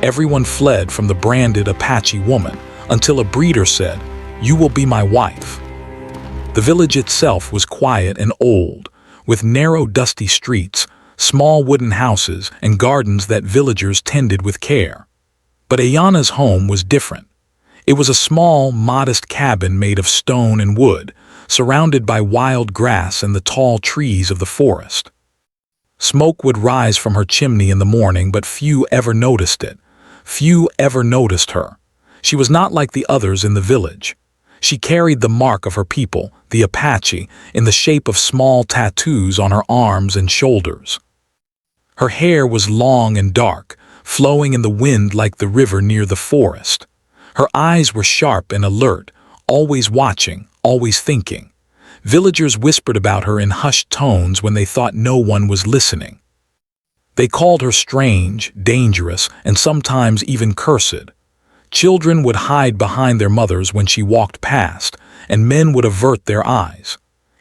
Everyone fled from the branded Apache woman until a breeder said, "You will be my wife." The village itself was quiet and old, with narrow dusty streets, small wooden houses, and gardens that villagers tended with care. But Ayana's home was different. It was a small, modest cabin made of stone and wood, surrounded by wild grass and the tall trees of the forest. Smoke would rise from her chimney in the morning, but few ever noticed it. Few ever noticed her. She was not like the others in the village. She carried the mark of her people, the Apache, in the shape of small tattoos on her arms and shoulders. Her hair was long and dark, flowing in the wind like the river near the forest. Her eyes were sharp and alert, always watching, always thinking. Villagers whispered about her in hushed tones when they thought no one was listening. They called her strange, dangerous, and sometimes even cursed. Children would hide behind their mothers when she walked past, and men would avert their eyes.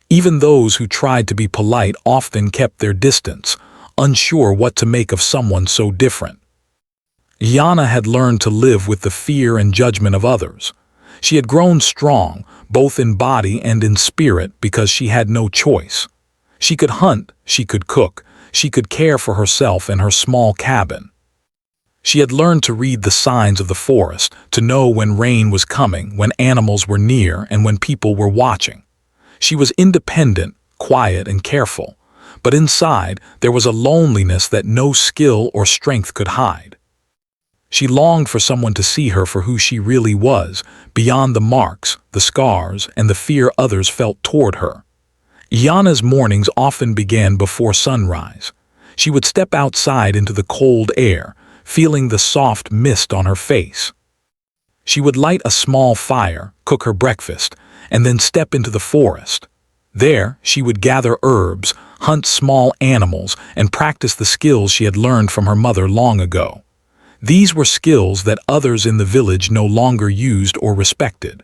Even those who tried to be polite often kept their distance, unsure what to make of someone so different. Ayana had learned to live with the fear and judgment of others. She had grown strong, both in body and in spirit, because she had no choice. She could hunt, she could cook, she could care for herself in her small cabin. She had learned to read the signs of the forest, to know when rain was coming, when animals were near, and when people were watching. She was independent, quiet, and careful, but inside there was a loneliness that no skill or strength could hide. She longed for someone to see her for who she really was, beyond the marks, the scars, and the fear others felt toward her. Ayana's mornings often began before sunrise. She would step outside into the cold air, feeling the soft mist on her face. She would light a small fire, cook her breakfast, and then step into the forest. There, she would gather herbs, hunt small animals, and practice the skills she had learned from her mother long ago. These were skills that others in the village no longer used or respected.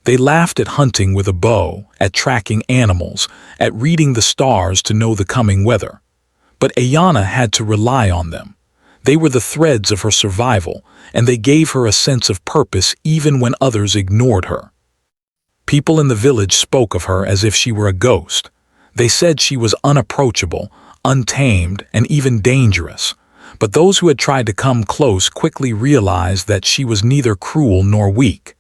They laughed at hunting with a bow, at tracking animals, at reading the stars to know the coming weather. But Ayana had to rely on them. They were the threads of her survival, and they gave her a sense of purpose even when others ignored her. People in the village spoke of her as if she were a ghost. They said she was unapproachable, untamed, and even dangerous. But those who had tried to come close quickly realized that she was neither cruel nor weak.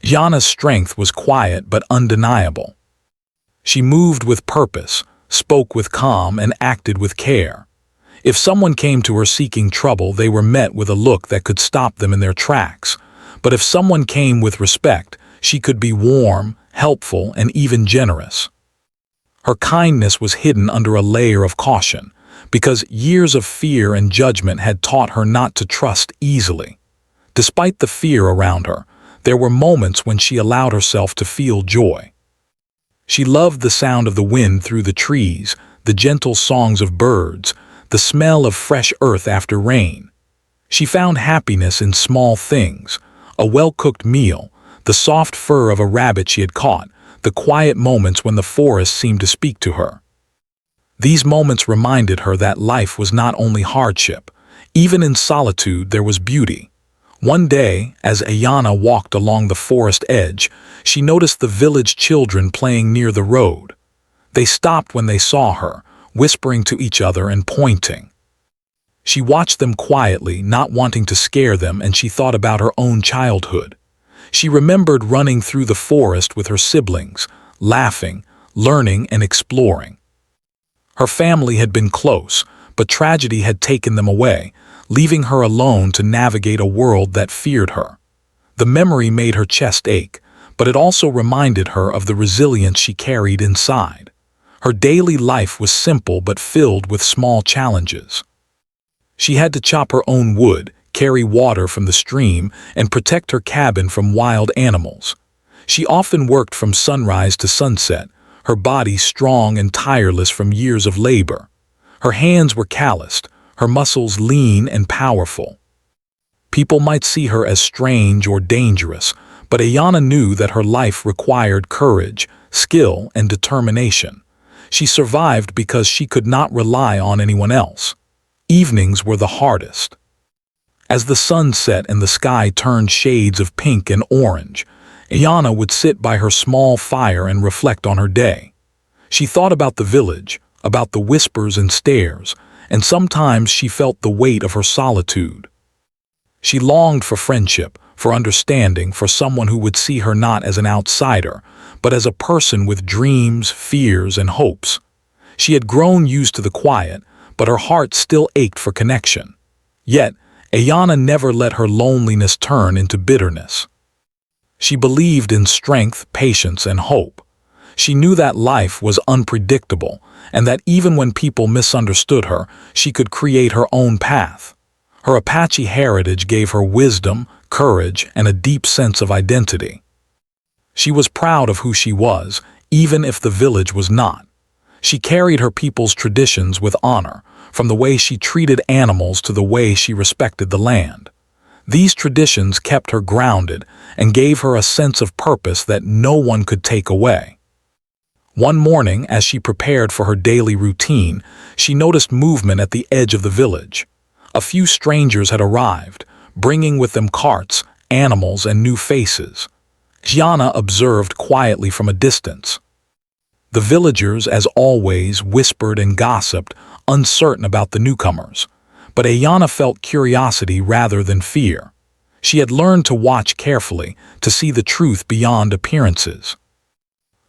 Ayana's strength was quiet but undeniable. She moved with purpose, spoke with calm, and acted with care. If someone came to her seeking trouble, they were met with a look that could stop them in their tracks. But if someone came with respect, she could be warm, helpful, and even generous. Her kindness was hidden under a layer of caution, because years of fear and judgment had taught her not to trust easily. Despite the fear around her, there were moments when she allowed herself to feel joy. She loved the sound of the wind through the trees, the gentle songs of birds, the smell of fresh earth after rain. She found happiness in small things, a well-cooked meal, the soft fur of a rabbit she had caught, the quiet moments when the forest seemed to speak to her. These moments reminded her that life was not only hardship. Even in solitude there was beauty. One day, as Ayana walked along the forest edge, she noticed the village children playing near the road. They stopped when they saw her, whispering to each other and pointing. She watched them quietly, not wanting to scare them, and she thought about her own childhood. She remembered running through the forest with her siblings, laughing, learning, and exploring. Her family had been close, but tragedy had taken them away, leaving her alone to navigate a world that feared her. The memory made her chest ache, but it also reminded her of the resilience she carried inside. Her daily life was simple but filled with small challenges. She had to chop her own wood, carry water from the stream, and protect her cabin from wild animals. She often worked from sunrise to sunset, her body strong and tireless from years of labor. Her hands were calloused, her muscles lean and powerful. People might see her as strange or dangerous, but Ayana knew that her life required courage, skill, and determination. She survived because she could not rely on anyone else. Evenings were the hardest. As the sun set and the sky turned shades of pink and orange, Ayana would sit by her small fire and reflect on her day. She thought about the village, about the whispers and stares, and sometimes she felt the weight of her solitude. She longed for friendship, for understanding, for someone who would see her not as an outsider, but as a person with dreams, fears, and hopes. She had grown used to the quiet, but her heart still ached for connection. Yet, Ayana never let her loneliness turn into bitterness. She believed in strength, patience, and hope. She knew that life was unpredictable, and that even when people misunderstood her, she could create her own path. Her Apache heritage gave her wisdom, courage, and a deep sense of identity. She was proud of who she was, even if the village was not. She carried her people's traditions with honor, from the way she treated animals to the way she respected the land. These traditions kept her grounded and gave her a sense of purpose that no one could take away. One morning, as she prepared for her daily routine, she noticed movement at the edge of the village. A few strangers had arrived, bringing with them carts, animals, and new faces. Ayana observed quietly from a distance. The villagers, as always, whispered and gossiped, uncertain about the newcomers. But Ayana felt curiosity rather than fear. She had learned to watch carefully, to see the truth beyond appearances.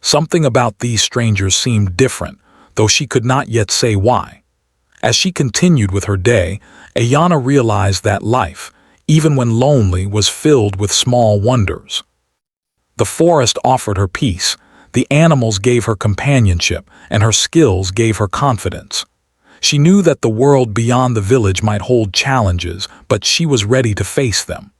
Something about these strangers seemed different, though she could not yet say why. As she continued with her day, Ayana realized that life, even when lonely, was filled with small wonders. The forest offered her peace, the animals gave her companionship, and her skills gave her confidence. She knew that the world beyond the village might hold challenges, but she was ready to face them.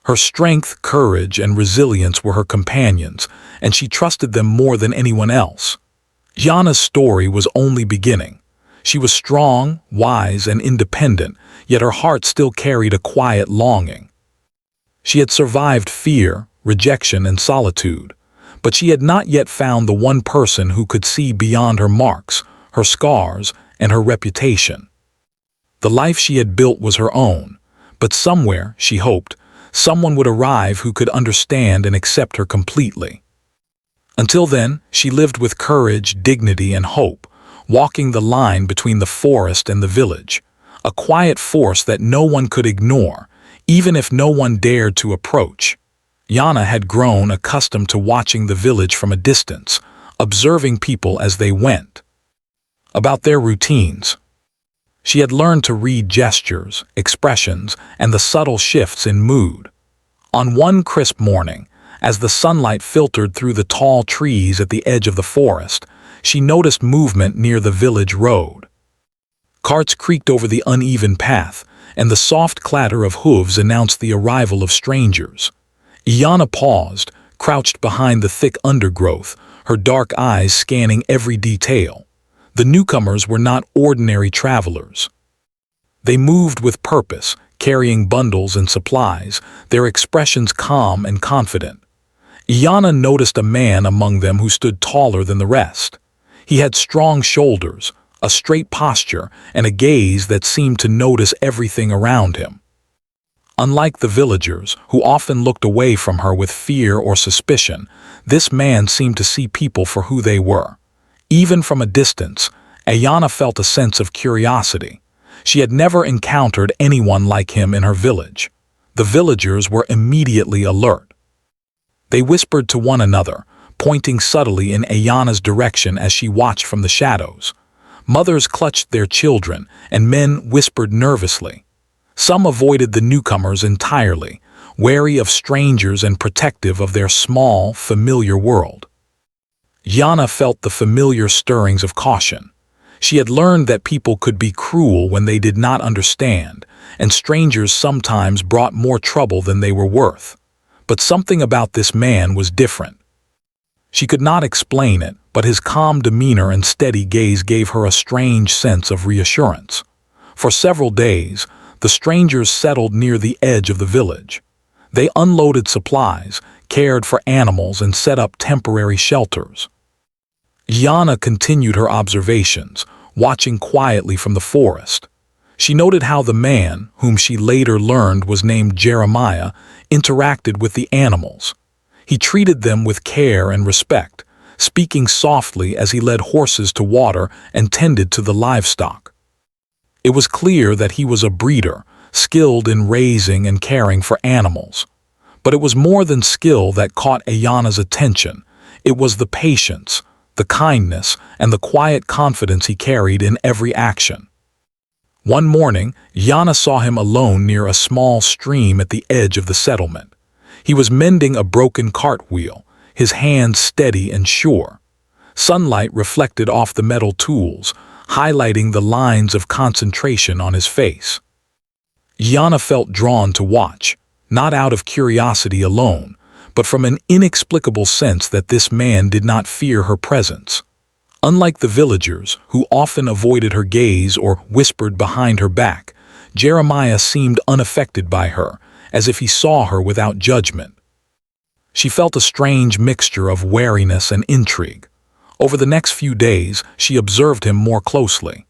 Her strength, courage, and resilience were her companions, and she trusted them more than anyone else. Ayana's story was only beginning. She was strong, wise, and independent, yet her heart still carried a quiet longing. She had survived fear, rejection, and solitude, but she had not yet found the one person who could see beyond her marks, her scars, and her reputation. The life she had built was her own, but somewhere, she hoped, someone would arrive who could understand and accept her completely. Until then, she lived with courage, dignity, and hope, walking the line between the forest and the village, a quiet force that no one could ignore, even if no one dared to approach. Ayana had grown accustomed to watching the village from a distance, observing people as they went. About their routines. She had learned to read gestures, expressions, and the subtle shifts in mood. On one crisp morning, as the sunlight filtered through the tall trees at the edge of the forest, she noticed movement near the village road. Carts creaked over the uneven path, and the soft clatter of hooves announced the arrival of strangers. Ayana paused, crouched behind the thick undergrowth, her dark eyes scanning every detail. The newcomers were not ordinary travelers. They moved with purpose, carrying bundles and supplies, their expressions calm and confident. Ayana noticed a man among them who stood taller than the rest. He had strong shoulders, a straight posture, and a gaze that seemed to notice everything around him. Unlike the villagers, who often looked away from her with fear or suspicion, this man seemed to see people for who they were. Even from a distance, Ayana felt a sense of curiosity. She had never encountered anyone like him in her village. The villagers were immediately alert. They whispered to one another, pointing subtly in Ayana's direction as she watched from the shadows. Mothers clutched their children, and men whispered nervously. Some avoided the newcomers entirely, wary of strangers and protective of their small, familiar world. Ayana felt the familiar stirrings of caution. She had learned that people could be cruel when they did not understand, and strangers sometimes brought more trouble than they were worth. But something about this man was different. She could not explain it, but his calm demeanor and steady gaze gave her a strange sense of reassurance. For several days, the strangers settled near the edge of the village. They unloaded supplies, cared for animals, and set up temporary shelters. Ayana continued her observations, watching quietly from the forest. She noted how the man, whom she later learned was named Jeremiah, interacted with the animals. He treated them with care and respect, speaking softly as he led horses to water and tended to the livestock. It was clear that he was a breeder, skilled in raising and caring for animals. But it was more than skill that caught Ayana's attention. It was the patience, the kindness, and the quiet confidence he carried in every action. One morning, Yana saw him alone near a small stream at the edge of the settlement. He was mending a broken cartwheel, his hands steady and sure. Sunlight reflected off the metal tools, highlighting the lines of concentration on his face. Yana felt drawn to watch, not out of curiosity alone, but from an inexplicable sense that this man did not fear her presence. Unlike the villagers, who often avoided her gaze or whispered behind her back, Jeremiah seemed unaffected by her, as if he saw her without judgment. She felt a strange mixture of wariness and intrigue. Over the next few days, she observed him more closely.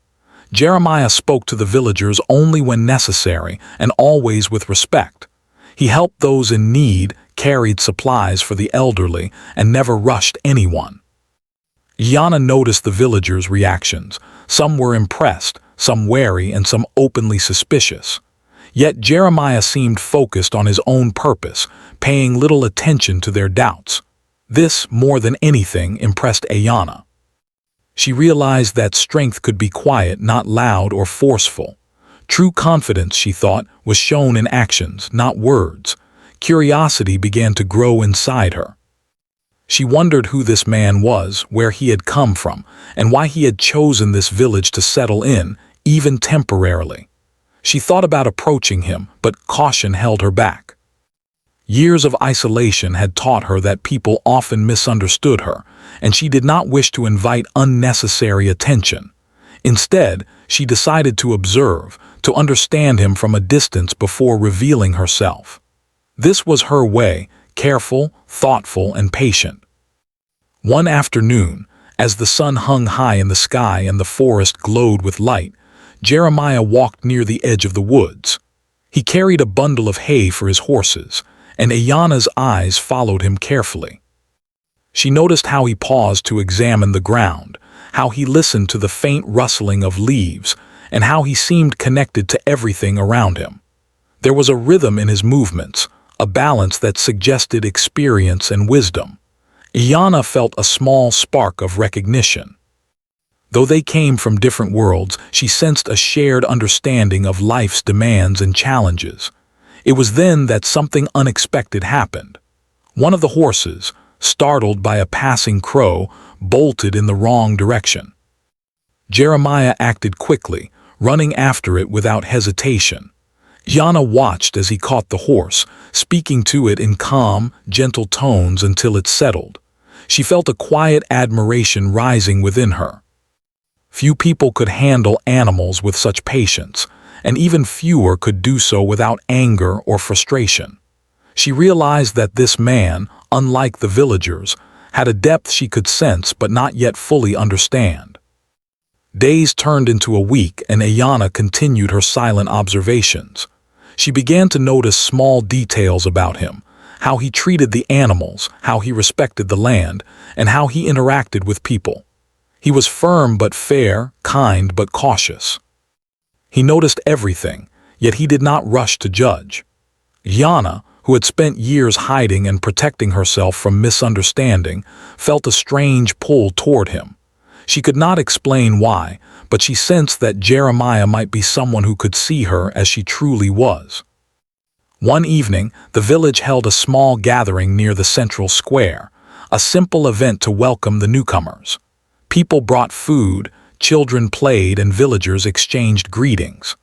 Jeremiah spoke to the villagers only when necessary and always with respect. He helped those in need, carried supplies for the elderly, and never rushed anyone. Yana noticed the villagers' reactions. Some were impressed, some wary, and some openly suspicious. Yet Jeremiah seemed focused on his own purpose, paying little attention to their doubts. This, more than anything, impressed Ayana. She realized that strength could be quiet, not loud or forceful. True confidence, she thought, was shown in actions, not words. Curiosity began to grow inside her. She wondered who this man was, where he had come from, and why he had chosen this village to settle in, even temporarily. She thought about approaching him, but caution held her back. Years of isolation had taught her that people often misunderstood her, and she did not wish to invite unnecessary attention. Instead, she decided to observe, to understand him from a distance before revealing herself. This was her way, careful, thoughtful, and patient. One afternoon, as the sun hung high in the sky and the forest glowed with light, Jeremiah walked near the edge of the woods. He carried a bundle of hay for his horses, and Ayana's eyes followed him carefully. She noticed how he paused to examine the ground, how he listened to the faint rustling of leaves, and how he seemed connected to everything around him. There was a rhythm in his movements, a balance that suggested experience and wisdom. Ayana felt a small spark of recognition. Though they came from different worlds, she sensed a shared understanding of life's demands and challenges. It was then that something unexpected happened. One of the horses, startled by a passing crow, bolted in the wrong direction. Jeremiah acted quickly, running after it without hesitation. Yana watched as he caught the horse, speaking to it in calm, gentle tones until it settled. She felt a quiet admiration rising within her. Few people could handle animals with such patience, and even fewer could do so without anger or frustration. She realized that this man, unlike the villagers, had a depth she could sense but not yet fully understand. Days turned into a week, and Ayana continued her silent observations. She began to notice small details about him, how he treated the animals, how he respected the land, and how he interacted with people. He was firm but fair, kind but cautious. He noticed everything, yet he did not rush to judge. Yana, who had spent years hiding and protecting herself from misunderstanding, felt a strange pull toward him. She could not explain why, but she sensed that Jeremiah might be someone who could see her as she truly was. One evening, the village held a small gathering near the central square, a simple event to welcome the newcomers. People brought food, children played, and villagers exchanged greetings.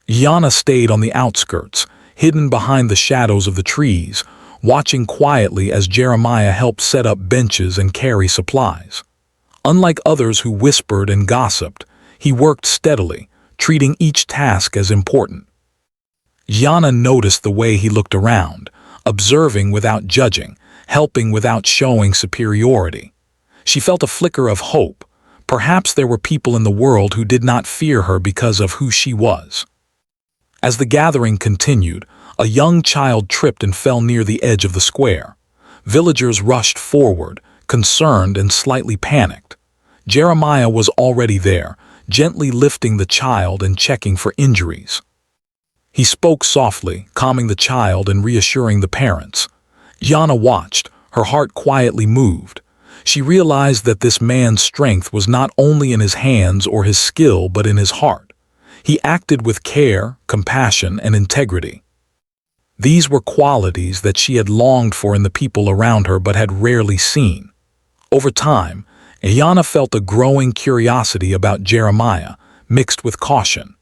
Yana stayed on the outskirts, hidden behind the shadows of the trees, watching quietly as Jeremiah helped set up benches and carry supplies. Unlike others who whispered and gossiped, he worked steadily, treating each task as important. Yana noticed the way he looked around, observing without judging, helping without showing superiority. She felt a flicker of hope. Perhaps there were people in the world who did not fear her because of who she was. As the gathering continued, a young child tripped and fell near the edge of the square. Villagers rushed forward, concerned and slightly panicked. Jeremiah was already there, gently lifting the child and checking for injuries. He spoke softly, calming the child and reassuring the parents. Yana watched, her heart quietly moved. She realized that this man's strength was not only in his hands or his skill but in his heart. He acted with care, compassion, and integrity. These were qualities that she had longed for in the people around her but had rarely seen. Over time, Ayanna felt a growing curiosity about Jeremiah, mixed with caution.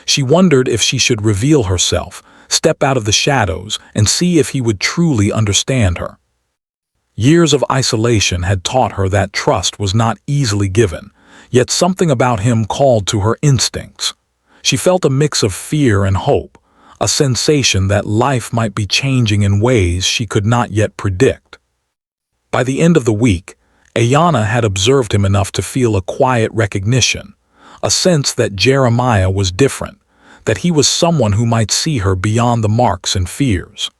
She wondered if she should reveal herself, step out of the shadows, and see if he would truly understand her. Years of isolation had taught her that trust was not easily given, yet something about him called to her instincts. She felt a mix of fear and hope, a sensation that life might be changing in ways she could not yet predict. By the end of the week, Ayanna had observed him enough to feel a quiet recognition, a sense that Jeremiah was different, that he was someone who might see her beyond the marks and fears.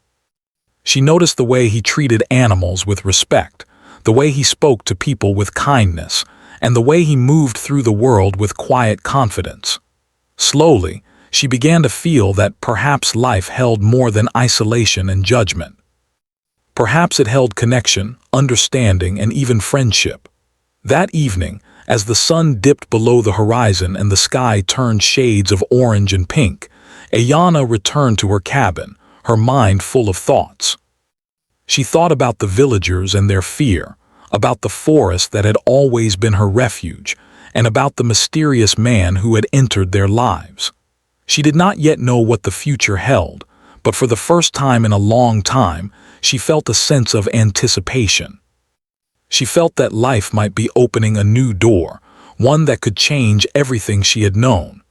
She noticed the way he treated animals with respect, the way he spoke to people with kindness, and the way he moved through the world with quiet confidence. Slowly, she began to feel that perhaps life held more than isolation and judgment. Perhaps it held connection, understanding, and even friendship. That evening, as the sun dipped below the horizon and the sky turned shades of orange and pink, Ayanna returned to her cabin, her mind full of thoughts. She thought about the villagers and their fear, about the forest that had always been her refuge, and about the mysterious man who had entered their lives. She did not yet know what the future held, but for the first time in a long time, she felt a sense of anticipation. She felt that life might be opening a new door, one that could change everything she had known.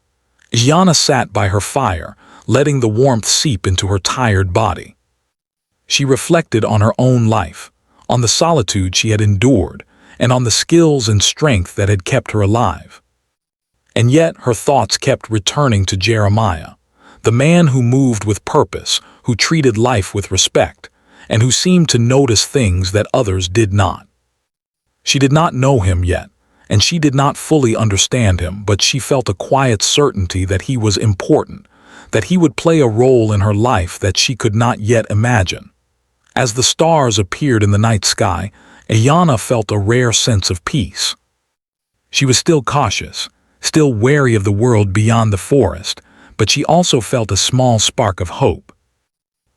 Ayanna sat by her fire, letting the warmth seep into her tired body. She reflected on her own life, on the solitude she had endured, and on the skills and strength that had kept her alive. And yet her thoughts kept returning to Jeremiah, the man who moved with purpose, who treated life with respect, and who seemed to notice things that others did not. She did not know him yet, and she did not fully understand him, but she felt a quiet certainty that he was important, that he would play a role in her life that she could not yet imagine. As the stars appeared in the night sky, Ayanna felt a rare sense of peace. She was still cautious, still wary of the world beyond the forest, but she also felt a small spark of hope.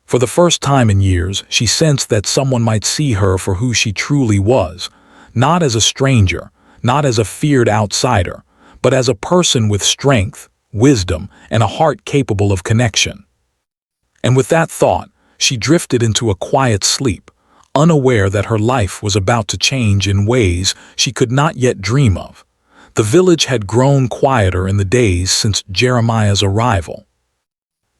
For the first time in years, she sensed that someone might see her for who she truly was, not as a stranger, not as a feared outsider, but as a person with strength, wisdom, and a heart capable of connection. And with that thought, she drifted into a quiet sleep, unaware that her life was about to change in ways she could not yet dream of. The village had grown quieter in the days since Jeremiah's arrival.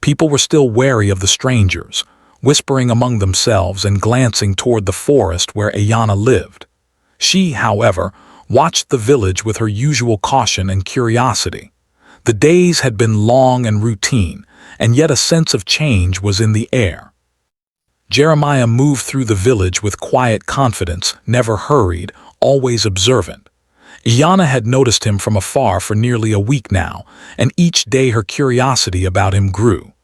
People were still wary of the strangers, whispering among themselves and glancing toward the forest where Ayanna lived. She, however, watched the village with her usual caution and curiosity. The days had been long and routine, and yet a sense of change was in the air. Jeremiah moved through the village with quiet confidence, never hurried, always observant. Ayanna had noticed him from afar for nearly a week now, and each day her curiosity about him grew.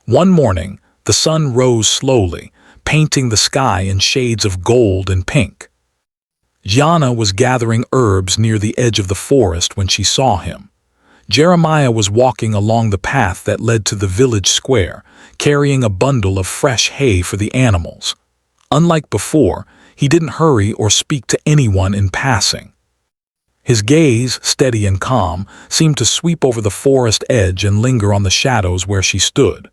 One morning, the sun rose slowly, painting the sky in shades of gold and pink. Ayanna was gathering herbs near the edge of the forest when she saw him. Jeremiah was walking along the path that led to the village square, carrying a bundle of fresh hay for the animals. Unlike before, he didn't hurry or speak to anyone in passing. His gaze, steady and calm, seemed to sweep over the forest edge and linger on the shadows where she stood.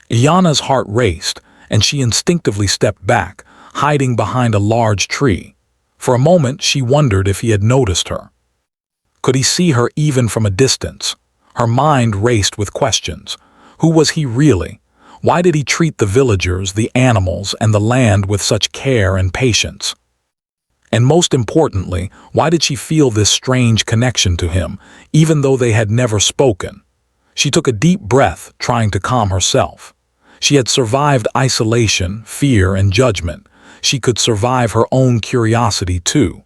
Ayanna's heart raced, and she instinctively stepped back, hiding behind a large tree. For a moment, she wondered if he had noticed her. Could he see her even from a distance? Her mind raced with questions. Who was he really? Why did he treat the villagers, the animals, and the land with such care and patience? And most importantly, why did she feel this strange connection to him, even though they had never spoken? She took a deep breath, trying to calm herself. She had survived isolation, fear, and judgment. She could survive her own curiosity too.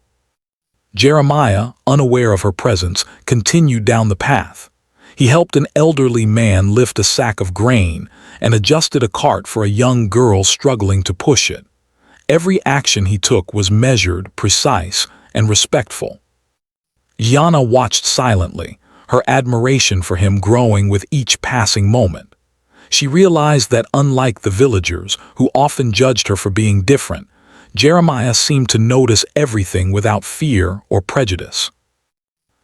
Jeremiah, unaware of her presence, continued down the path. He helped an elderly man lift a sack of grain and adjusted a cart for a young girl struggling to push it. Every action he took was measured, precise, and respectful. Yana watched silently, her admiration for him growing with each passing moment. She realized that unlike the villagers, who often judged her for being different, Jeremiah seemed to notice everything without fear or prejudice.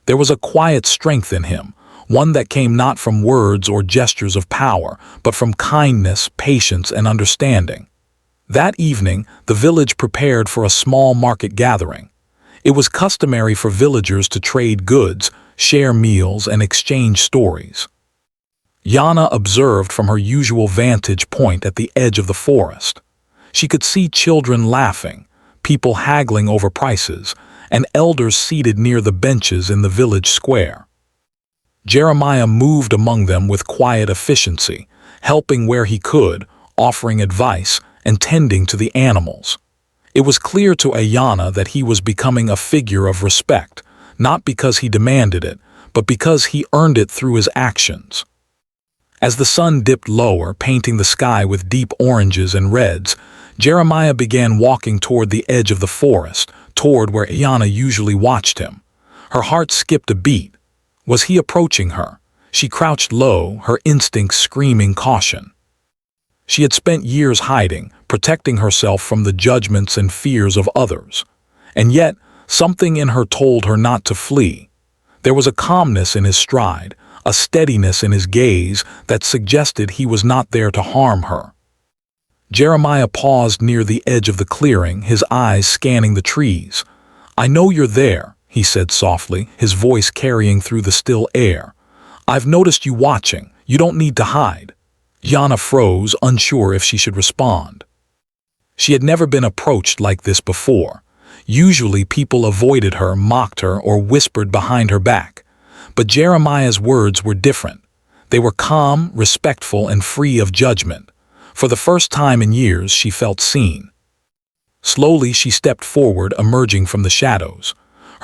There was a quiet strength in him, one that came not from words or gestures of power, but from kindness, patience, and understanding. That evening, the village prepared for a small market gathering. It was customary for villagers to trade goods, share meals, and exchange stories. Yana observed from her usual vantage point at the edge of the forest. She could see children laughing, people haggling over prices, and elders seated near the benches in the village square. Jeremiah moved among them with quiet efficiency, helping where he could, offering advice, and tending to the animals. It was clear to Ayanna that he was becoming a figure of respect, not because he demanded it, but because he earned it through his actions. As the sun dipped lower, painting the sky with deep oranges and reds, Jeremiah began walking toward the edge of the forest, toward where Ayanna usually watched him. Her heart skipped a beat. Was he approaching her? She crouched low, her instincts screaming caution. She had spent years hiding, protecting herself from the judgments and fears of others. And yet, something in her told her not to flee. There was a calmness in his stride, a steadiness in his gaze that suggested he was not there to harm her. Jeremiah paused near the edge of the clearing, his eyes scanning the trees. "I know you're there," he said softly, his voice carrying through the still air. "I've noticed you watching. You don't need to hide." Yana froze, unsure if she should respond. She had never been approached like this before. Usually people avoided her, mocked her, or whispered behind her back. But Jeremiah's words were different. They were calm, respectful, and free of judgment. For the first time in years, she felt seen. Slowly, she stepped forward, emerging from the shadows.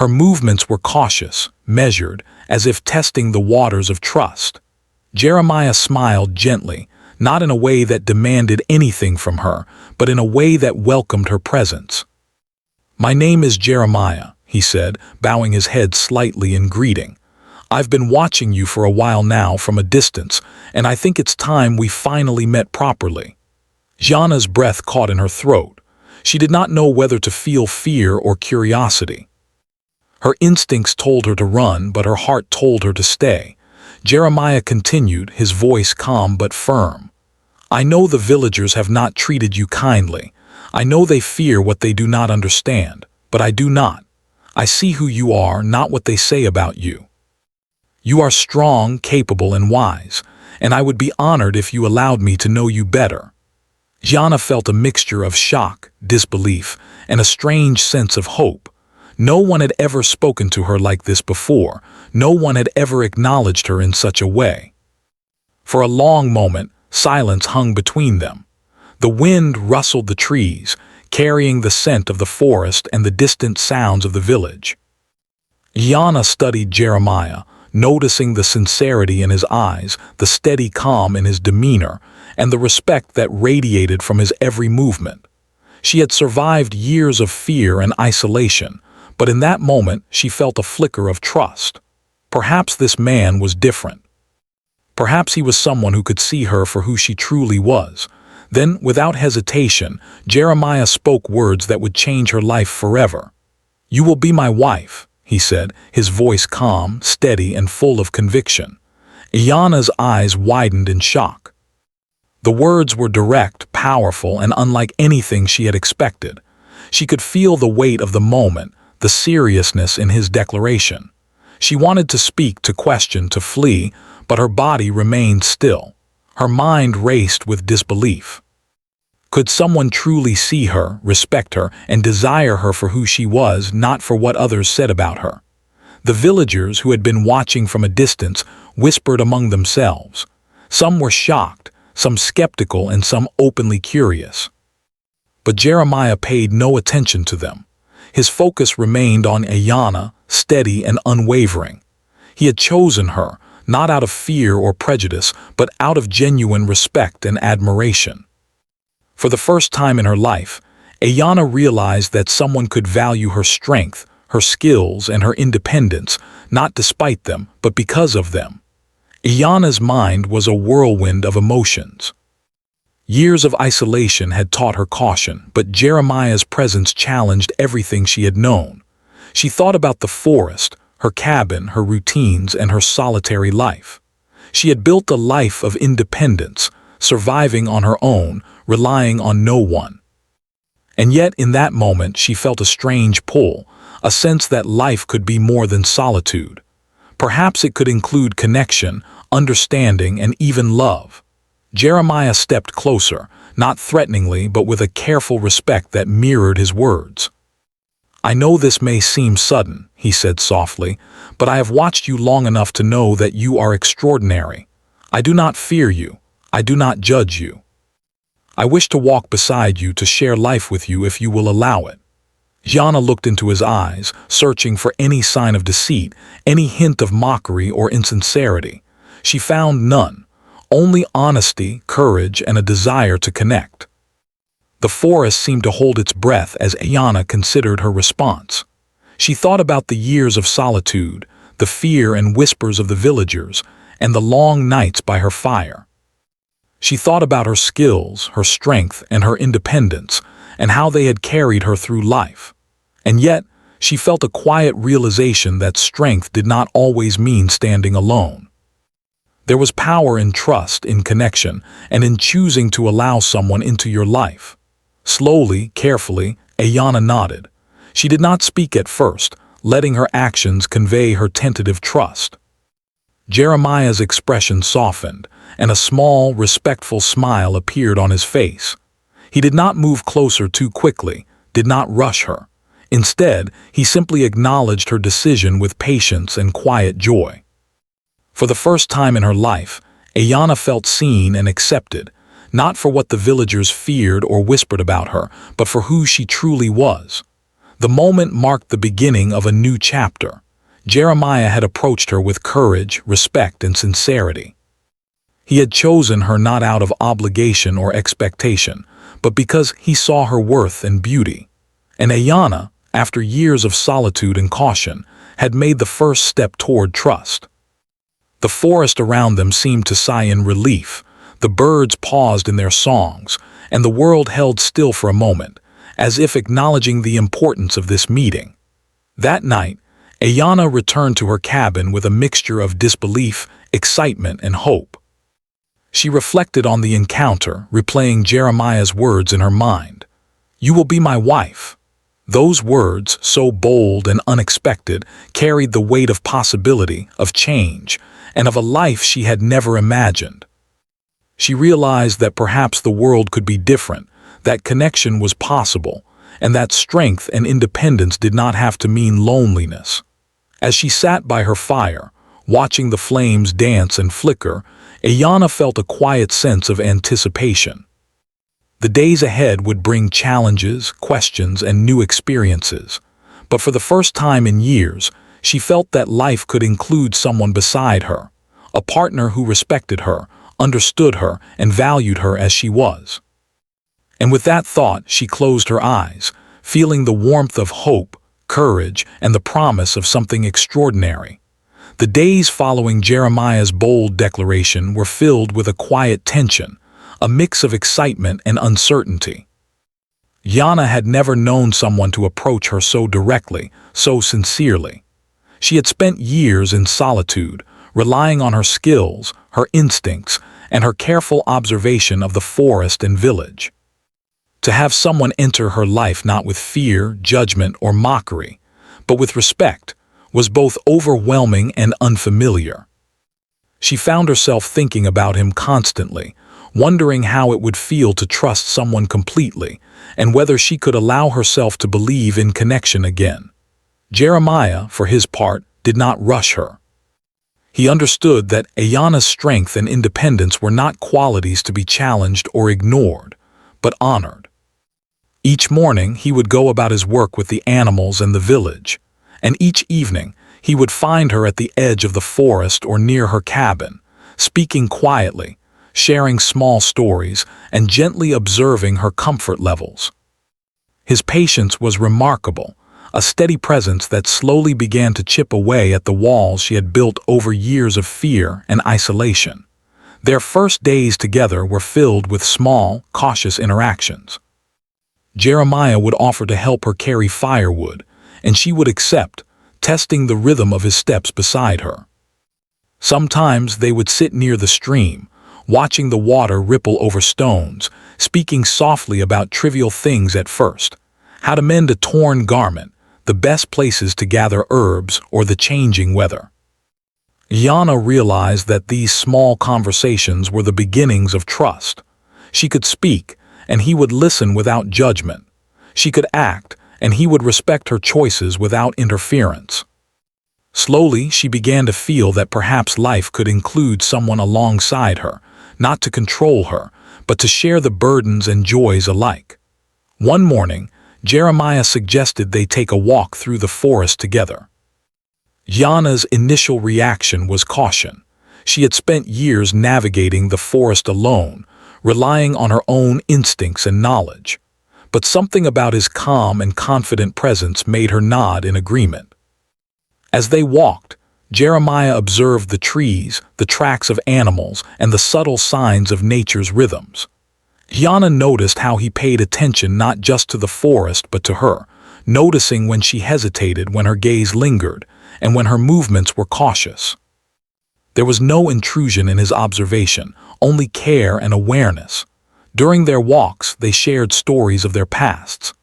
Her movements were cautious, measured, as if testing the waters of trust. Jeremiah smiled gently, not in a way that demanded anything from her, but in a way that welcomed her presence. "My name is Jeremiah," he said, bowing his head slightly in greeting. "I've been watching you for a while now from a distance, and I think it's time we finally met properly." Jana's breath caught in her throat. She did not know whether to feel fear or curiosity. Her instincts told her to run, but her heart told her to stay. Jeremiah continued, his voice calm but firm. "I know the villagers have not treated you kindly. I know they fear what they do not understand, but I do not. I see who you are, not what they say about you. You are strong, capable, and wise, and I would be honored if you allowed me to know you better." Jana felt a mixture of shock, disbelief, and a strange sense of hope. No one had ever spoken to her like this before. No one had ever acknowledged her in such a way. For a long moment, silence hung between them. The wind rustled the trees, carrying the scent of the forest and the distant sounds of the village. Yana studied Jeremiah, noticing the sincerity in his eyes, the steady calm in his demeanor, and the respect that radiated from his every movement. She had survived years of fear and isolation, but in that moment she felt a flicker of trust. Perhaps this man was different. Perhaps he was someone who could see her for who she truly was. Then, without hesitation, Jeremiah spoke words that would change her life forever. "You will be my wife," he said, his voice calm, steady, and full of conviction. Iyana's eyes widened in shock. The words were direct, powerful, and unlike anything she had expected. She could feel the weight of the moment, the seriousness in his declaration. She wanted to speak, to question, to flee, but her body remained still. Her mind raced with disbelief. Could someone truly see her, respect her, and desire her for who she was, not for what others said about her? The villagers, who had been watching from a distance, whispered among themselves. Some were shocked, some skeptical, and some openly curious. But Jeremiah paid no attention to them. His focus remained on Ayanna, steady and unwavering. He had chosen her, not out of fear or prejudice, but out of genuine respect and admiration. For the first time in her life, Ayanna realized that someone could value her strength, her skills, and her independence, not despite them, but because of them. Ayanna's mind was a whirlwind of emotions. Years of isolation had taught her caution, but Jeremiah's presence challenged everything she had known. She thought about the forest, her cabin, her routines, and her solitary life. She had built a life of independence, surviving on her own, relying on no one. And yet, in that moment, she felt a strange pull, a sense that life could be more than solitude. Perhaps it could include connection, understanding, and even love. Jeremiah stepped closer, not threateningly, but with a careful respect that mirrored his words. "I know this may seem sudden," he said softly, "but I have watched you long enough to know that you are extraordinary. I do not fear you. I do not judge you. I wish to walk beside you, to share life with you if you will allow it." Ayanna looked into his eyes, searching for any sign of deceit, any hint of mockery or insincerity. She found none, only honesty, courage, and a desire to connect. The forest seemed to hold its breath as Ayanna considered her response. She thought about the years of solitude, the fear and whispers of the villagers, and the long nights by her fire. She thought about her skills, her strength, and her independence, and how they had carried her through life. And yet, she felt a quiet realization that strength did not always mean standing alone. There was power in trust, in connection, and in choosing to allow someone into your life. Slowly, carefully, Ayanna nodded. She did not speak at first, letting her actions convey her tentative trust. Jeremiah's expression softened, and a small, respectful smile appeared on his face. He did not move closer too quickly, did not rush her. Instead, he simply acknowledged her decision with patience and quiet joy. For the first time in her life, Ayanna felt seen and accepted, not for what the villagers feared or whispered about her, but for who she truly was. The moment marked the beginning of a new chapter. Jeremiah had approached her with courage, respect, and sincerity. He had chosen her not out of obligation or expectation, but because he saw her worth and beauty. And Ayanna, after years of solitude and caution, had made the first step toward trust. The forest around them seemed to sigh in relief, the birds paused in their songs, and the world held still for a moment, as if acknowledging the importance of this meeting. That night, Ayanna returned to her cabin with a mixture of disbelief, excitement, and hope. She reflected on the encounter, replaying Jeremiah's words in her mind. "You will be my wife." Those words, so bold and unexpected, carried the weight of possibility, of change, and of a life she had never imagined. She realized that perhaps the world could be different, that connection was possible, and that strength and independence did not have to mean loneliness. As she sat by her fire, watching the flames dance and flicker, Ayanna felt a quiet sense of anticipation. The days ahead would bring challenges, questions, and new experiences. But for the first time in years, she felt that life could include someone beside her, a partner who respected her, understood her, and valued her as she was. And with that thought, she closed her eyes, feeling the warmth of hope, courage, and the promise of something extraordinary. The days following Jeremiah's bold declaration were filled with a quiet tension, a mix of excitement and uncertainty. Ayanna had never known someone to approach her so directly, so sincerely. She had spent years in solitude, relying on her skills, her instincts, and her careful observation of the forest and village. To have someone enter her life not with fear, judgment, or mockery, but with respect, was both overwhelming and unfamiliar. She found herself thinking about him constantly, wondering how it would feel to trust someone completely and whether she could allow herself to believe in connection again. Jeremiah, for his part, did not rush her. He understood that Ayanna's strength and independence were not qualities to be challenged or ignored, but honored. Each morning he would go about his work with the animals and the village, and each evening he would find her at the edge of the forest or near her cabin, speaking quietly, sharing small stories, and gently observing her comfort levels. His patience was remarkable, a steady presence that slowly began to chip away at the walls she had built over years of fear and isolation. Their first days together were filled with small, cautious interactions. Jeremiah would offer to help her carry firewood, and she would accept, testing the rhythm of his steps beside her. Sometimes they would sit near the stream, watching the water ripple over stones, speaking softly about trivial things at first: how to mend a torn garment, the best places to gather herbs, or the changing weather. Ayanna realized that these small conversations were the beginnings of trust. She could speak, and he would listen without judgment. She could act, and he would respect her choices without interference. Slowly, she began to feel that perhaps life could include someone alongside her, not to control her, but to share the burdens and joys alike. One morning, Jeremiah suggested they take a walk through the forest together. Ayanna's initial reaction was caution. She had spent years navigating the forest alone, relying on her own instincts and knowledge. But something about his calm and confident presence made her nod in agreement. As they walked, Jeremiah observed the trees, the tracks of animals, and the subtle signs of nature's rhythms. Ayanna noticed how he paid attention not just to the forest but to her, noticing when she hesitated, when her gaze lingered, and when her movements were cautious. There was no intrusion in his observation, only care and awareness. During their walks, they shared stories of their pasts.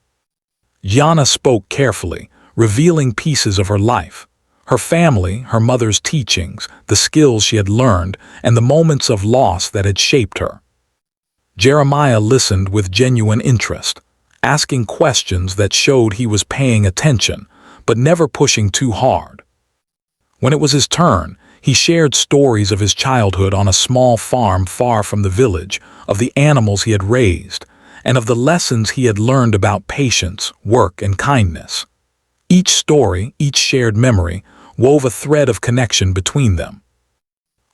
Ayanna spoke carefully, revealing pieces of her life: her family, her mother's teachings, the skills she had learned, and the moments of loss that had shaped her. Jeremiah listened with genuine interest, asking questions that showed he was paying attention, but never pushing too hard. When it was his turn, he shared stories of his childhood on a small farm far from the village, of the animals he had raised, and of the lessons he had learned about patience, work, and kindness. Each story, each shared memory, wove a thread of connection between them.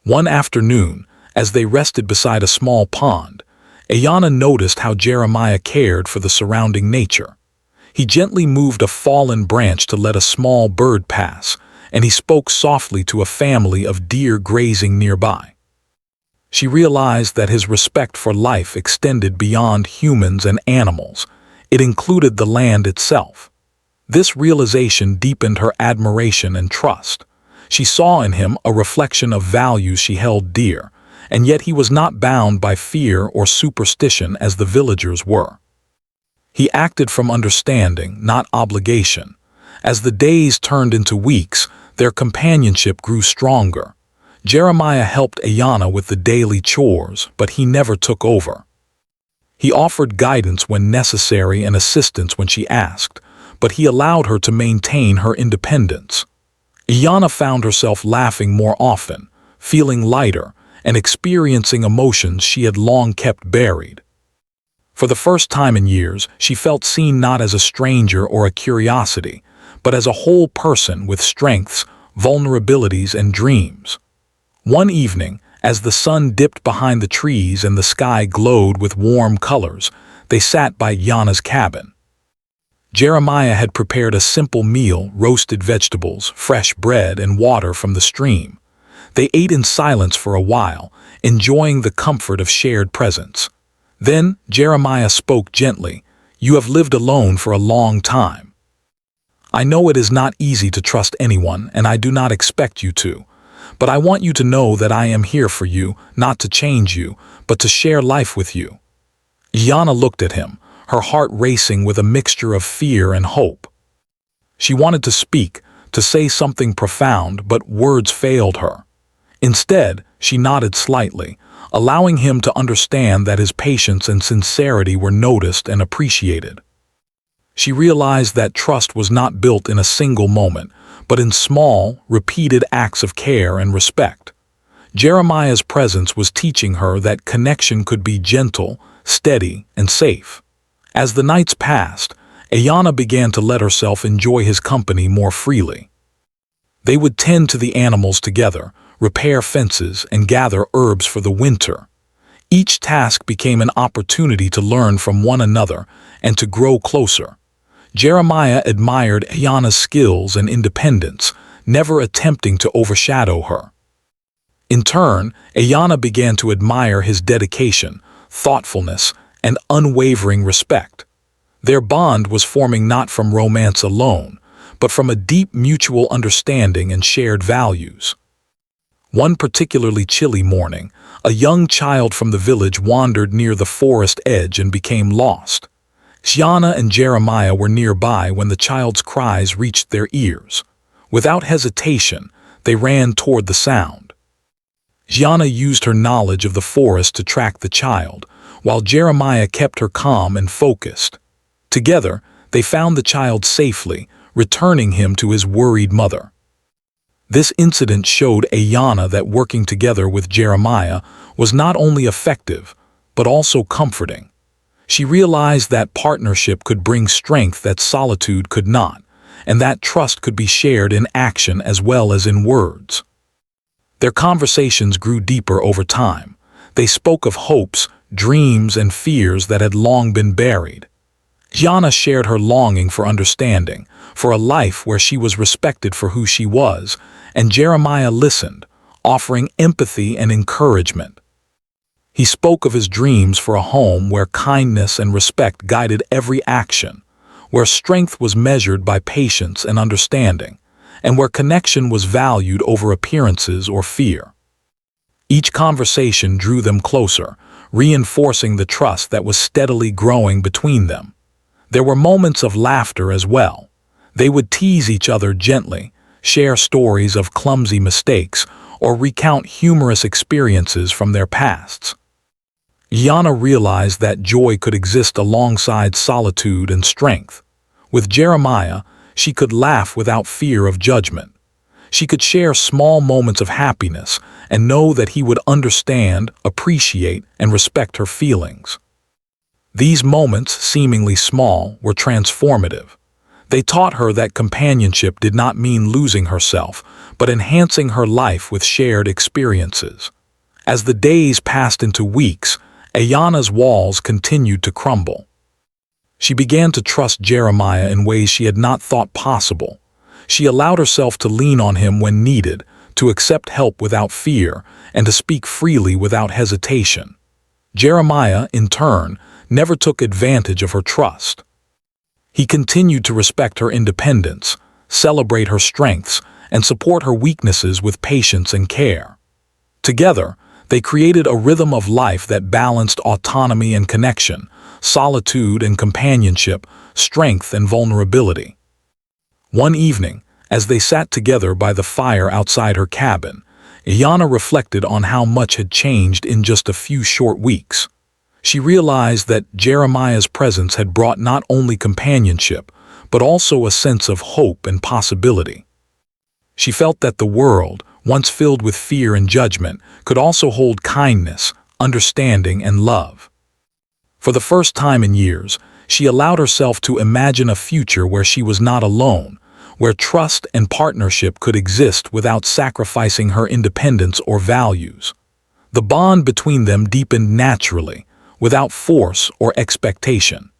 One afternoon, as they rested beside a small pond, Ayanna noticed how Jeremiah cared for the surrounding nature. He gently moved a fallen branch to let a small bird pass, and he spoke softly to a family of deer grazing nearby. She realized that his respect for life extended beyond humans and animals. It included the land itself. This realization deepened her admiration and trust. She saw in him a reflection of values she held dear, and yet he was not bound by fear or superstition as the villagers were. He acted from understanding, not obligation. As the days turned into weeks, their companionship grew stronger. Jeremiah helped Ayanna with the daily chores, but he never took over. He offered guidance when necessary and assistance when she asked, but he allowed her to maintain her independence. Ayanna found herself laughing more often, feeling lighter, and experiencing emotions she had long kept buried. For the first time in years, she felt seen not as a stranger or a curiosity, but as a whole person with strengths, vulnerabilities, and dreams. One evening, as the sun dipped behind the trees and the sky glowed with warm colors, they sat by Ayanna's cabin. Jeremiah had prepared a simple meal: roasted vegetables, fresh bread, and water from the stream. They ate in silence for a while, enjoying the comfort of shared presence. Then Jeremiah spoke gently. "You have lived alone for a long time. I know it is not easy to trust anyone, and I do not expect you to. But I want you to know that I am here for you, not to change you, but to share life with you." Ayanna looked at him, her heart racing with a mixture of fear and hope. She wanted to speak, to say something profound, but words failed her. Instead, she nodded slightly, allowing him to understand that his patience and sincerity were noticed and appreciated. She realized that trust was not built in a single moment, but in small, repeated acts of care and respect. Jeremiah's presence was teaching her that connection could be gentle, steady, and safe. As the nights passed, Ayanna began to let herself enjoy his company more freely. They would tend to the animals together, repair fences, and gather herbs for the winter. Each task became an opportunity to learn from one another and to grow closer. Jeremiah admired Ayanna's skills and independence, never attempting to overshadow her. In turn, Ayanna began to admire his dedication, thoughtfulness, and unwavering respect. Their bond was forming not from romance alone, but from a deep mutual understanding and shared values. One particularly chilly morning, a young child from the village wandered near the forest edge and became lost. Ayanna and Jeremiah were nearby when the child's cries reached their ears. Without hesitation, they ran toward the sound. Ayanna used her knowledge of the forest to track the child, while Jeremiah kept her calm and focused. Together, they found the child safely, returning him to his worried mother. This incident showed Ayanna that working together with Jeremiah was not only effective, but also comforting. She realized that partnership could bring strength that solitude could not, and that trust could be shared in action as well as in words. Their conversations grew deeper over time. They spoke of hopes, dreams, and fears that had long been buried. Ayanna shared her longing for understanding, for a life where she was respected for who she was, and Jeremiah listened, offering empathy and encouragement. He spoke of his dreams for a home where kindness and respect guided every action, where strength was measured by patience and understanding, and where connection was valued over appearances or fear. Each conversation drew them closer, reinforcing the trust that was steadily growing between them. There were moments of laughter as well. They would tease each other gently, share stories of clumsy mistakes, or recount humorous experiences from their pasts. Ayanna realized that joy could exist alongside solitude and strength. With Jeremiah, she could laugh without fear of judgment. She could share small moments of happiness and know that he would understand, appreciate, and respect her feelings. These moments, seemingly small, were transformative. They taught her that companionship did not mean losing herself, but enhancing her life with shared experiences. As the days passed into weeks, Ayanna's walls continued to crumble. She began to trust Jeremiah in ways she had not thought possible. She allowed herself to lean on him when needed, to accept help without fear, and to speak freely without hesitation. Jeremiah, in turn, never took advantage of her trust. He continued to respect her independence, celebrate her strengths, and support her weaknesses with patience and care. Together, they created a rhythm of life that balanced autonomy and connection, solitude and companionship, strength and vulnerability. One evening, as they sat together by the fire outside her cabin, Ayanna reflected on how much had changed in just a few short weeks. She realized that Jeremiah's presence had brought not only companionship, but also a sense of hope and possibility. She felt that the world, once filled with fear and judgment, could also hold kindness, understanding, and love. For the first time in years, she allowed herself to imagine a future where she was not alone, where trust and partnership could exist without sacrificing her independence or values. The bond between them deepened naturally, without force or expectation.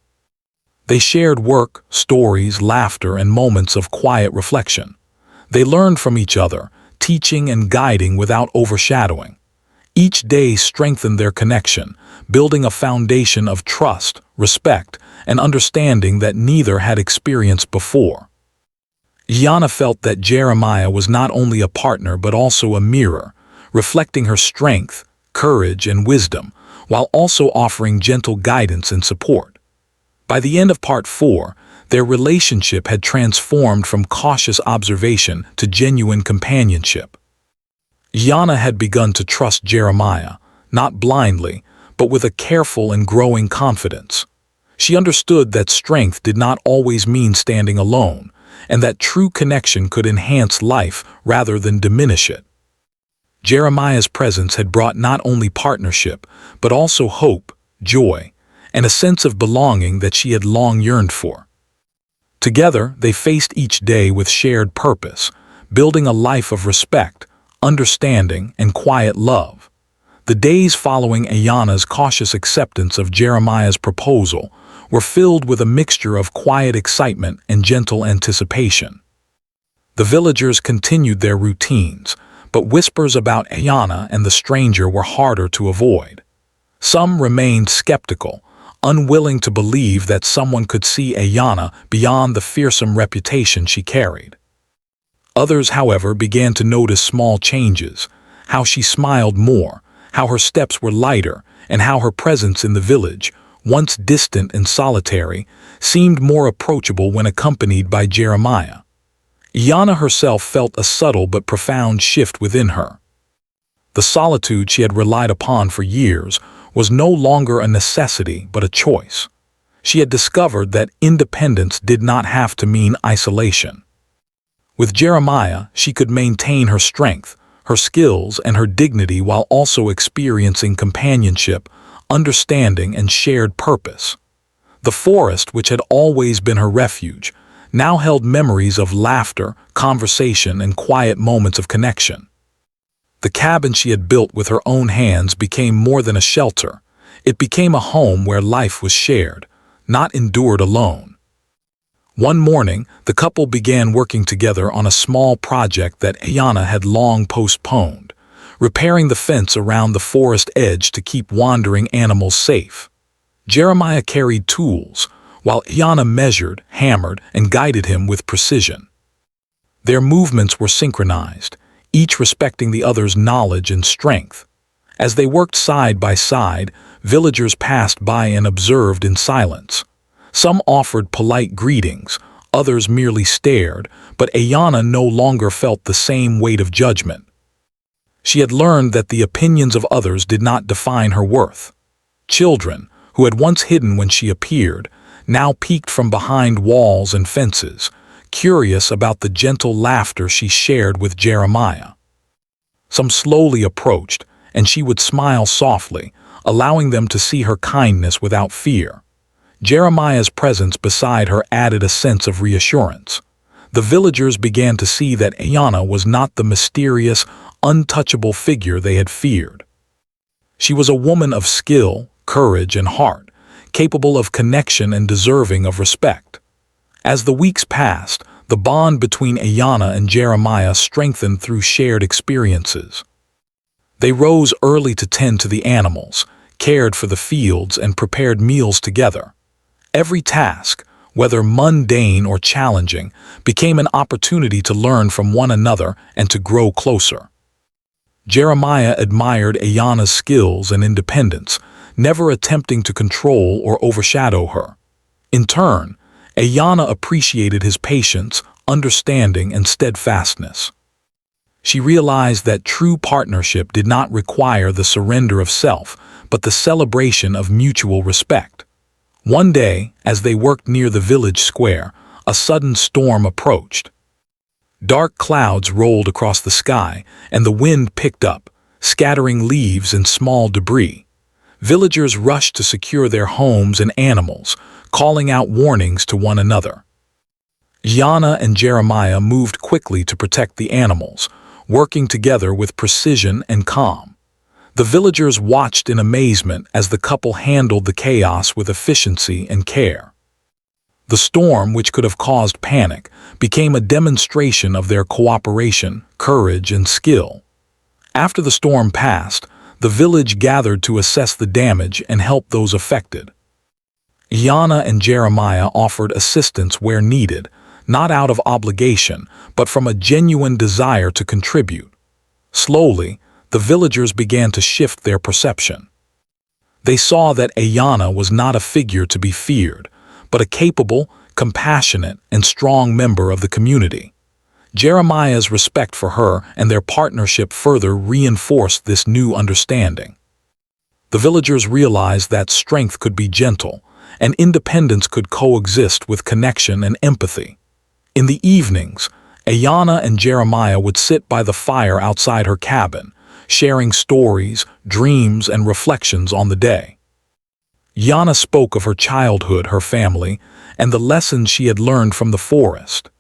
They shared work, stories, laughter, and moments of quiet reflection. They learned from each other, teaching and guiding without overshadowing. Each day strengthened their connection, building a foundation of trust, respect, and understanding that neither had experienced before. Ayanna felt that Jeremiah was not only a partner but also a mirror, reflecting her strength, courage, and wisdom, while also offering gentle guidance and support. By the end of Part 4, their relationship had transformed from cautious observation to genuine companionship. Ayanna had begun to trust Jeremiah, not blindly, but with a careful and growing confidence. She understood that strength did not always mean standing alone, and that true connection could enhance life rather than diminish it. Jeremiah's presence had brought not only partnership, but also hope, joy, and a sense of belonging that she had long yearned for. Together, they faced each day with shared purpose, building a life of respect, understanding, and quiet love. The days following Ayanna's cautious acceptance of Jeremiah's proposal were filled with a mixture of quiet excitement and gentle anticipation. The villagers continued their routines, but whispers about Ayanna and the stranger were harder to avoid. Some remained skeptical, unwilling to believe that someone could see Ayanna beyond the fearsome reputation she carried. Others, however, began to notice small changes, how she smiled more, how her steps were lighter, and how her presence in the village, once distant and solitary, seemed more approachable when accompanied by Jeremiah. Ayanna herself felt a subtle but profound shift within her. The solitude she had relied upon for years was no longer a necessity but a choice. She had discovered that independence did not have to mean isolation. With Jeremiah, she could maintain her strength, her skills, and her dignity while also experiencing companionship, understanding, and shared purpose. The forest, which had always been her refuge, now held memories of laughter, conversation, and quiet moments of connection. The cabin she had built with her own hands became more than a shelter. It became a home where life was shared, not endured alone. One morning, the couple began working together on a small project that Ayanna had long postponed, repairing the fence around the forest edge to keep wandering animals safe. Jeremiah carried tools, while Ayanna measured, hammered, and guided him with precision. Their movements were synchronized, each respecting the other's knowledge and strength. As they worked side by side, villagers passed by and observed in silence. Some offered polite greetings, others merely stared, but Ayanna no longer felt the same weight of judgment. She had learned that the opinions of others did not define her worth. Children, who had once hidden when she appeared, now peeked from behind walls and fences, curious about the gentle laughter she shared with Jeremiah. Some slowly approached, and she would smile softly, allowing them to see her kindness without fear. Jeremiah's presence beside her added a sense of reassurance. The villagers began to see that Ayanna was not the mysterious, untouchable figure they had feared. She was a woman of skill, courage, and heart, capable of connection and deserving of respect. As the weeks passed, the bond between Ayanna and Jeremiah strengthened through shared experiences. They rose early to tend to the animals, cared for the fields, and prepared meals together. Every task, whether mundane or challenging, became an opportunity to learn from one another and to grow closer. Jeremiah admired Ayanna's skills and independence, never attempting to control or overshadow her. In turn, Ayanna appreciated his patience, understanding, and steadfastness. She realized that true partnership did not require the surrender of self, but the celebration of mutual respect. One day, as they worked near the village square, a sudden storm approached. Dark clouds rolled across the sky, and the wind picked up, scattering leaves and small debris. Villagers rushed to secure their homes and animals, calling out warnings to one another. Ayanna and Jeremiah moved quickly to protect the animals, working together with precision and calm. The villagers watched in amazement as the couple handled the chaos with efficiency and care. The storm, which could have caused panic, became a demonstration of their cooperation, courage, and skill. After the storm passed, the village gathered to assess the damage and help those affected. Ayanna and Jeremiah offered assistance where needed, not out of obligation, but from a genuine desire to contribute. Slowly, the villagers began to shift their perception. They saw that Ayanna was not a figure to be feared, but a capable, compassionate, and strong member of the community. Jeremiah's respect for her and their partnership further reinforced this new understanding. The villagers realized that strength could be gentle, and independence could coexist with connection and empathy. In the evenings, Ayanna and Jeremiah would sit by the fire outside her cabin, sharing stories, dreams, and reflections on the day. Ayanna spoke of her childhood, her family, and the lessons she had learned from the forest.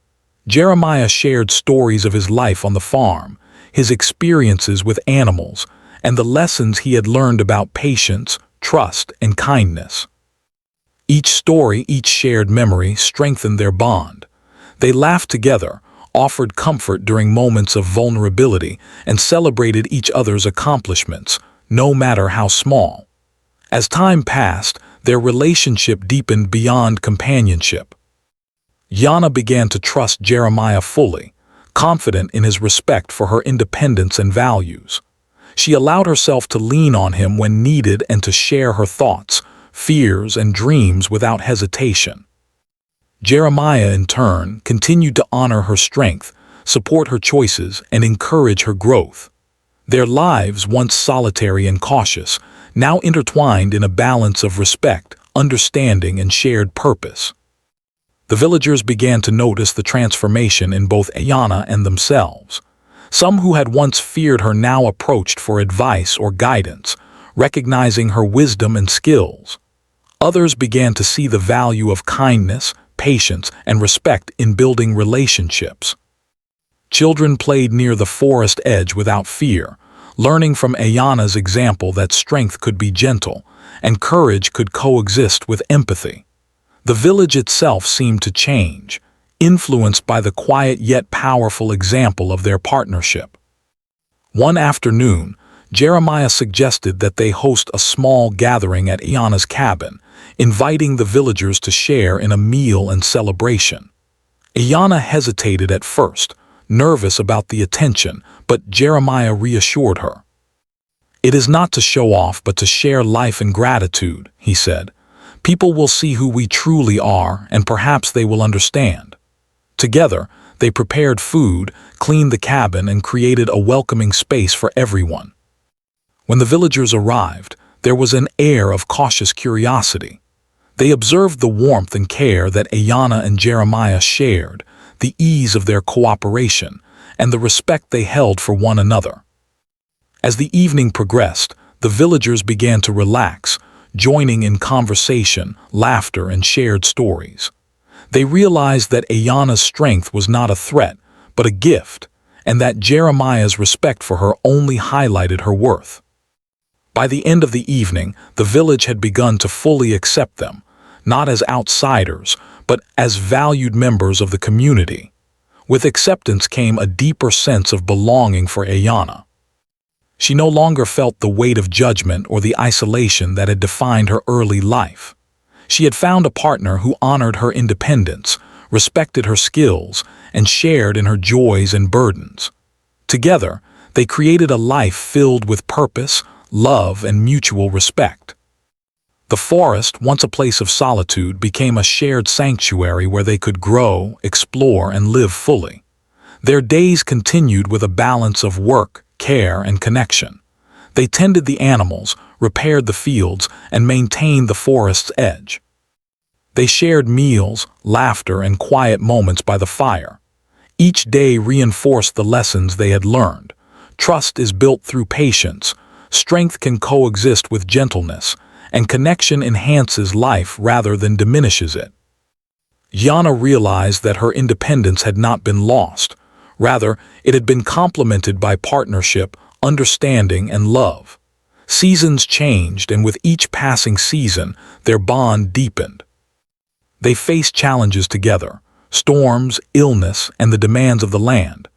Jeremiah shared stories of his life on the farm, his experiences with animals, and the lessons he had learned about patience, trust, and kindness. Each story, each shared memory strengthened their bond. They laughed together, offered comfort during moments of vulnerability, and celebrated each other's accomplishments, no matter how small. As time passed, their relationship deepened beyond companionship. Ayanna began to trust Jeremiah fully, confident in his respect for her independence and values. She allowed herself to lean on him when needed and to share her thoughts, fears, and dreams without hesitation. Jeremiah, in turn, continued to honor her strength, support her choices, and encourage her growth. Their lives, once solitary and cautious, now intertwined in a balance of respect, understanding, and shared purpose. The villagers began to notice the transformation in both Ayanna and themselves. Some who had once feared her now approached for advice or guidance, recognizing her wisdom and skills. Others began to see the value of kindness, patience, and respect in building relationships. Children played near the forest edge without fear, learning from Ayanna's example that strength could be gentle, and courage could coexist with empathy. The village itself seemed to change, influenced by the quiet yet powerful example of their partnership. One afternoon, Jeremiah suggested that they host a small gathering at Ayanna's cabin, inviting the villagers to share in a meal and celebration. Ayanna hesitated at first, nervous about the attention, but Jeremiah reassured her. "It is not to show off but to share life and gratitude," he said. "People will see who we truly are, and perhaps they will understand." Together, they prepared food, cleaned the cabin, and created a welcoming space for everyone. When the villagers arrived, there was an air of cautious curiosity. They observed the warmth and care that Ayanna and Jeremiah shared, the ease of their cooperation, and the respect they held for one another. As the evening progressed, the villagers began to relax, joining in conversation, laughter, and shared stories. They realized that Ayanna's strength was not a threat, but a gift, and that Jeremiah's respect for her only highlighted her worth. By the end of the evening, the village had begun to fully accept them, not as outsiders, but as valued members of the community. With acceptance came a deeper sense of belonging for Ayanna. She no longer felt the weight of judgment or the isolation that had defined her early life. She had found a partner who honored her independence, respected her skills, and shared in her joys and burdens. Together, they created a life filled with purpose, love, and mutual respect. The forest, once a place of solitude, became a shared sanctuary where they could grow, explore, and live fully. Their days continued with a balance of work, care, and connection. They tended the animals, repaired the fields, and maintained the forest's edge. They shared meals, laughter, and quiet moments by the fire. Each day reinforced the lessons they had learned. Trust is built through patience, strength can coexist with gentleness, and connection enhances life rather than diminishes it. Ayanna realized that her independence had not been lost. Rather, it had been complemented by partnership, understanding, and love. Seasons changed, and with each passing season, their bond deepened. They faced challenges together, storms, illness, and the demands of the land.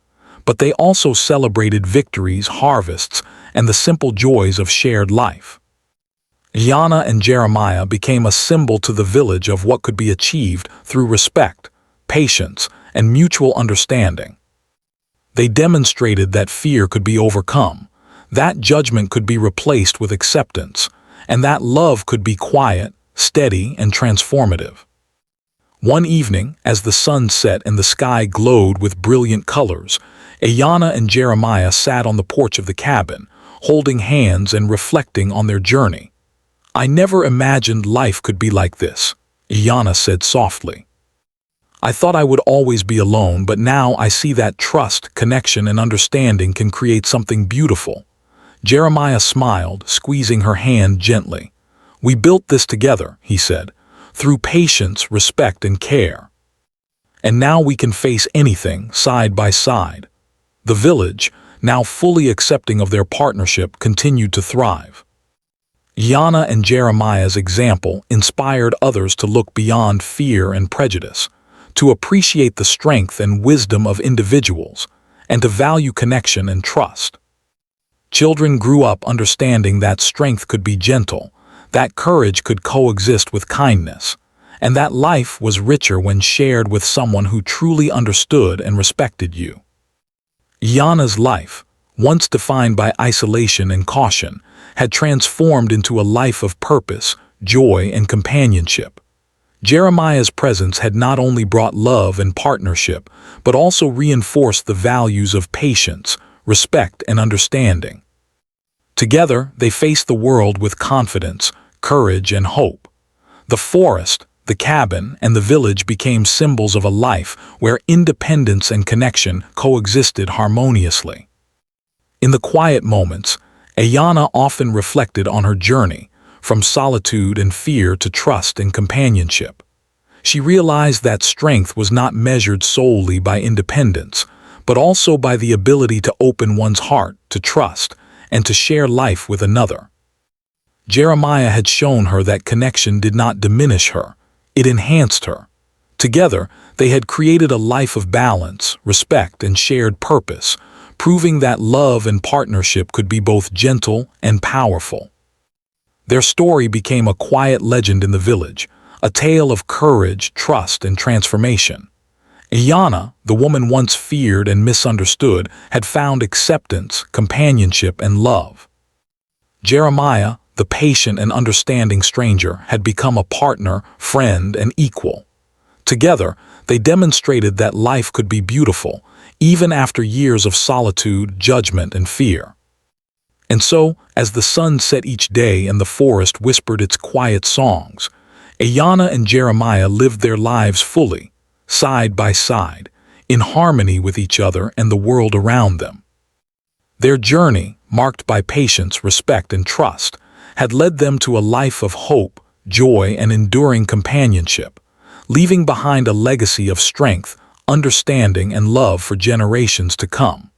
But they also celebrated victories, harvests, and the simple joys of shared life. Ayanna and Jeremiah became a symbol to the village of what could be achieved through respect, patience, and mutual understanding. They demonstrated that fear could be overcome, that judgment could be replaced with acceptance, and that love could be quiet, steady, and transformative. One evening, as the sun set and the sky glowed with brilliant colors, Ayanna and Jeremiah sat on the porch of the cabin, holding hands and reflecting on their journey. "I never imagined life could be like this," Iana said softly. "I thought I would always be alone, but now I see that trust, connection, and understanding can create something beautiful." Jeremiah smiled, squeezing her hand gently. "We built this together," he said, "through patience, respect, and care. And now we can face anything, side by side." The village, now fully accepting of their partnership, continued to thrive. Iana and Jeremiah's example inspired others to look beyond fear and prejudice, to appreciate the strength and wisdom of individuals, and to value connection and trust. Children grew up understanding that strength could be gentle, that courage could coexist with kindness, and that life was richer when shared with someone who truly understood and respected you. Iana's life, once defined by isolation and caution, had transformed into a life of purpose, joy, and companionship. Jeremiah's presence had not only brought love and partnership, but also reinforced the values of patience, respect, and understanding. Together, they faced the world with confidence, courage, and hope. The forest, the cabin, and the village became symbols of a life where independence and connection coexisted harmoniously. In the quiet moments, Iana often reflected on her journey, from solitude and fear to trust and companionship. She realized that strength was not measured solely by independence, but also by the ability to open one's heart to trust and to share life with another. Jeremiah had shown her that connection did not diminish her, it enhanced her. Together, they had created a life of balance, respect, and shared purpose, proving that love and partnership could be both gentle and powerful. Their story became a quiet legend in the village, a tale of courage, trust, and transformation. Iana, the woman once feared and misunderstood, had found acceptance, companionship, and love. Jeremiah, the patient and understanding stranger, had become a partner, friend, and equal. Together, they demonstrated that life could be beautiful, even after years of solitude, judgment, and fear. And so, as the sun set each day and the forest whispered its quiet songs, Iana and Jeremiah lived their lives fully, side by side, in harmony with each other and the world around them. Their journey, marked by patience, respect, and trust, had led them to a life of hope, joy, and enduring companionship, leaving behind a legacy of strength, understanding, and love for generations to come.